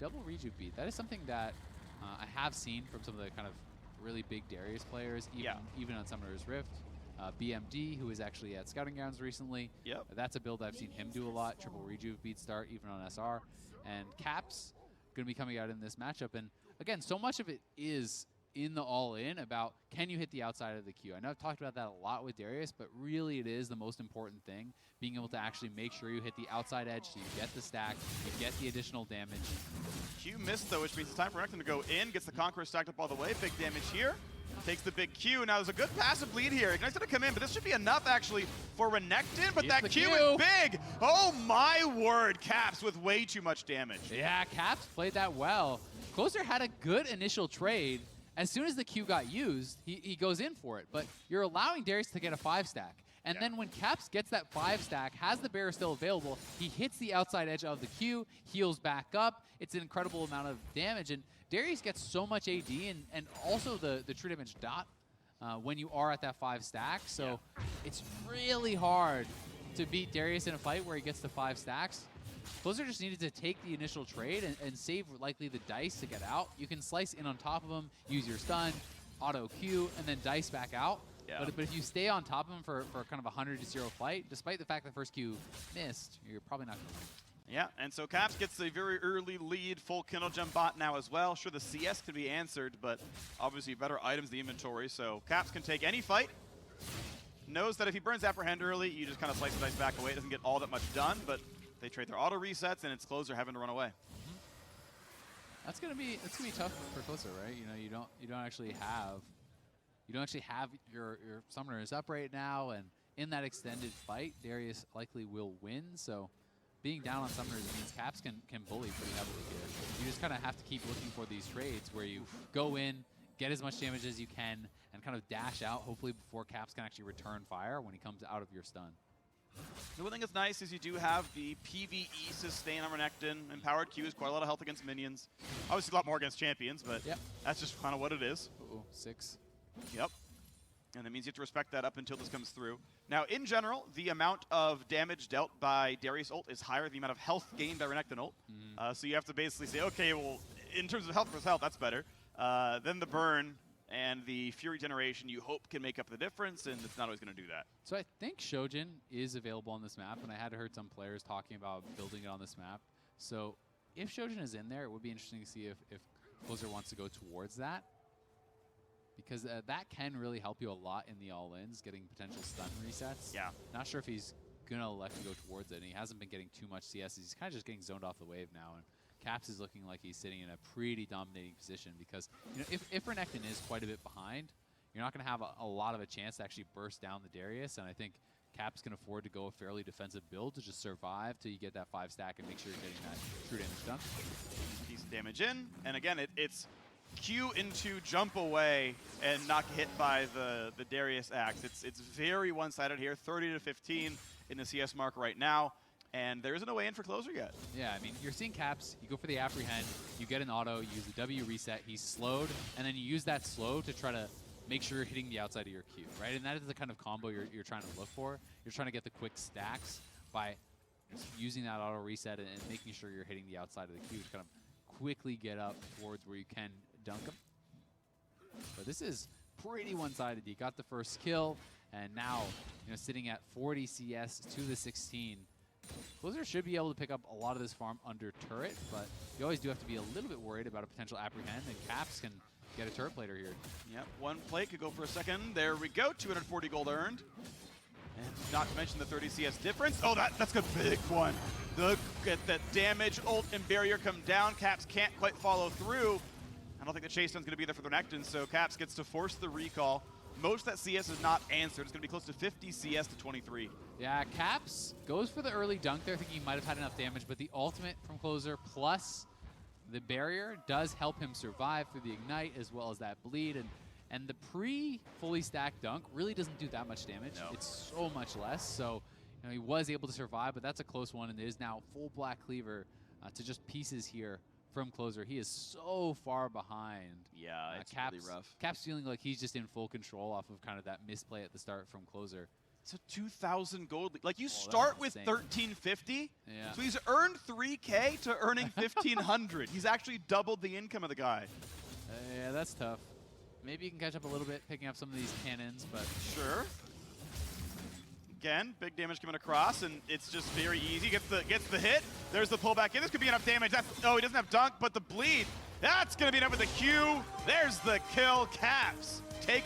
double rejuve beat. That is something that I have seen from some of the kind of really big Darius players, even on Summoner's Rift. BMD, who is actually at Scouting Grounds recently. Yep. That's a build I've seen him do a lot. Triple rejuve beat start, even on SR. And Caps going to be coming out in this matchup. And again, so much of it is in the all-in about can you hit the outside of the queue. I know I've talked about that a lot with Darius, but really it is the most important thing, being able to actually make sure you hit the outside edge so you get the stack, you get the additional damage. Q missed though, which means it's time for renekton to go in, gets the Conqueror stacked up all the way, big damage here. Takes the big Q. Now there's a good passive lead here. Ignite's gonna come in, but this should be enough actually for renekton, but that Q is big! Oh my word, Caps with way too much damage. Yeah, Caps played that well. Closer had a good initial trade. As soon as the Q got used, he goes in for it. But you're allowing Darius to get a 5-stack. And then when Caps gets that 5-stack, has the barrier still available, he hits the outside edge of the Q, heals back up. It's an incredible amount of damage. And Darius gets so much AD and also the true damage dot when you are at that 5-stack. So it's really hard to beat Darius in a fight where he gets the 5 stacks. Closer just needed to take the initial trade and save likely the dice to get out. You can slice in on top of him, use your stun, auto Q, and then dice back out. Yeah. But if you stay on top of him for kind of a 100-0 fight, despite the fact that first Q missed, you're probably not going to win. Yeah, and so Caps gets a very early lead, full Kindle Gem bot now as well. Sure, the CS could be answered, but obviously better items in the inventory, so Caps can take any fight. Knows that if he burns Apprehend early, you just kind of slice the dice back away. It doesn't get all that much done, but they trade their auto resets, and it's Closer having to run away. That's gonna be tough for Closer, right? You know, you don't actually have your summoners up right now, and in that extended fight, Darius likely will win. So being down on summoners means Caps can bully pretty heavily here. You just kind of have to keep looking for these trades where you go in, get as much damage as you can, and kind of dash out, hopefully before Caps can actually return fire when he comes out of your stun. The one thing that's nice is you do have the PvE sustain on renekton. Empowered Q is quite a lot of health against minions. Obviously a lot more against champions, but that's just kind of what it is. Uh-oh, 6. Yep. And that means you have to respect that up until this comes through. Now, in general, the amount of damage dealt by Darius ult is higher than the amount of health gained by renekton ult. So you have to basically say, okay, well, in terms of health versus health, that's better. Then the burn and the Fury generation, you hope can make up the difference, and it's not always going to do that. So I think Shojin is available on this map, and I had heard some players talking about building it on this map. So if Shojin is in there, it would be interesting to see if Closer wants to go towards that, because that can really help you a lot in the all-ins, getting potential stun resets. Yeah. Not Not sure if he's going to elect to go towards it, and he hasn't been getting too much CS. He's kind of just getting zoned off the wave now. And Caps is looking like he's sitting in a pretty dominating position because, you know, if renekton is quite a bit behind, you're not going to have a lot of a chance to actually burst down the Darius, and I think Caps can afford to go a fairly defensive build to just survive till you get that 5-stack and make sure you're getting that true damage done. Piece of damage in, and again, it's Q into jump away and not get hit by the Darius axe. It's very one-sided here, 30-15 in the CS mark right now. And there isn't a way in for Closer yet. Yeah, I mean, you're seeing Caps, you go for the Apprehend, you get an auto, you use the W reset, he's slowed, and then you use that slow to try to make sure you're hitting the outside of your Q, right? And that is the kind of combo you're trying to look for. You're trying to get the quick stacks by just using that auto reset and making sure you're hitting the outside of the Q to kind of quickly get up towards where you can dunk him. But this is pretty one-sided. You got the first kill, and now, you know, sitting at 40 CS to the 16. Closer should be able to pick up a lot of this farm under turret, but you always do have to be a little bit worried about a potential Apprehend, and Caps can get a turret plater here. Yep, one plate could go for a second. There we go, 240 gold earned. And not to mention the 30 CS difference. Oh, that's a big one. Get that damage, ult and barrier come down. Caps can't quite follow through. I don't think the chase stun's going to be there for the renekton, so Caps gets to force the recall. Most of that CS is not answered. It's going to be close to 50 CS to 23. Yeah, Caps goes for the early dunk there, thinking he might have had enough damage, but the ultimate from Closer plus the barrier does help him survive through the ignite as well as that bleed. And the pre-fully stacked dunk really doesn't do that much damage. No. It's so much less. So, you know, he was able to survive, but that's a close one, and it is now full Black Cleaver to just pieces here from Closer. He is so far behind. Yeah, it's Caps, really rough. Caps feeling like he's just in full control off of kind of that misplay at the start from Closer. It's a 2,000 gold lead. Like, you start with insane. 1350, Yeah. so he's earned 3K to earning 1,500. He's actually doubled the income of the guy. Yeah, that's tough. Maybe you can catch up a little bit, picking up some of these cannons, but Sure. Again, big damage coming across, and it's just very easy. Gets the hit. There's the pullback in. This could be enough damage. Oh, he doesn't have dunk, but the bleed. That's going to be enough with the Q. There's the kill. Caps take